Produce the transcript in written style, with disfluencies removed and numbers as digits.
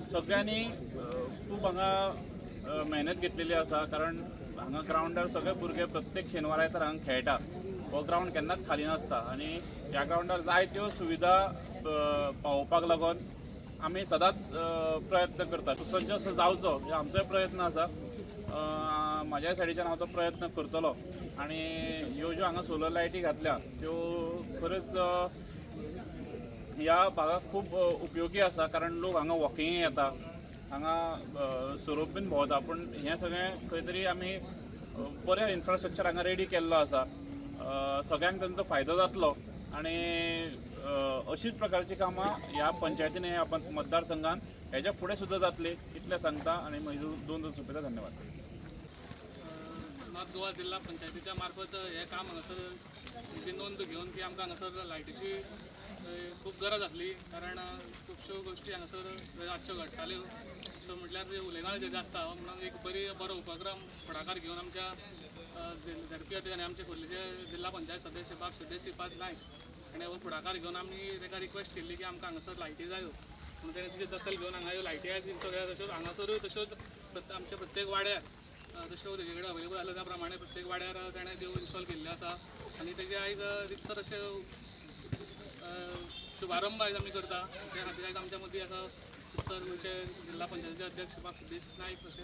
सगळ्यांनी खूप हांगा मेहनत घेतलेली आसा, कारण हांगा ग्राउंडार सगळे भुरगे प्रत्येक शेनवारा येतात हांगा खेळटा. हो ग्राउंड केन्नाच खाली नासता आनी ह्या ग्राउंडार जायत्यो सुविधा पावोवपाक लागून आमी सदांच प्रयत्न करता. सुसज्ज असो जावचो हे आमचोय प्रयत्न आसा. म्हाज्या सायडीच्यान हांव तो प्रयत्न करतलो आनी ह्यो ज्यो हांगा सोलर लायटी घातल्या त्यो खरेंच ह्या भागाक खूप उपयोगी आसा, कारण लोक हांगा वॉकिंग येता, हांगा सोरोप बीन भोंवता. पूण हें सगळें खंय तरी आमी बरें इन्फ्रास्ट्रक्चर हांगा रेडी केल्लो आसा. सगळ्यांक तांचो फायदो जातलो आनी अशीच प्रकारची कामां ह्या पंचायतीन ह्या मतदारसंघान हेच्या फुडें सुद्दां जातली इतलें सांगता आनी म्हजो 2 सोंपयता. धन्यवाद. नॉर्थ गोवा जिल्हा पंचायतीच्या मार्फत हे काम हांगासर हेची नोंद घेवन की आमकां हांगासर लायटीची खूप गरज आसली, कारण खुबश्यो गोश्टी हांगासर आजच्यो घडटाल्यो. सो म्हटल्यार उलयनाळे जें आसता म्हणून एक बरो उपक्रम फुडाकार घेवन आमच्या झडपी अधिकारी आमचे खोर्लेचे जिल्हा पंचायत सदस्य बाब सिद्धेश श्रीपाद नायक हाणें हो फुडाकार घेवन आमी ताका रिक्वेस्ट केल्ली की आमकां हांगासर लायटी जायो. म्हणून ताणें तिची दखल घेवन हांगा ह्यो लायटी आयज सगळ्या तश्योच हांगासरूय तश्योच आमच्या प्रत्येक वाड्यार जश्यो तेजे कडेन अवेलेबल आसल्या त्या प्रमाणे प्रत्येक वाड्यार ताणें त्यो इन्स्टॉल केल्ल्यो आसा आनी तेजे आयज रितसर अशे शुभारंभ आयज आमी करता. त्या खातीर आयज आमच्या मदीं आसा उत्तर गोंयचे जिल्हा पंचायतीचे अध्यक्ष बाब सिद्धेश नायक अशे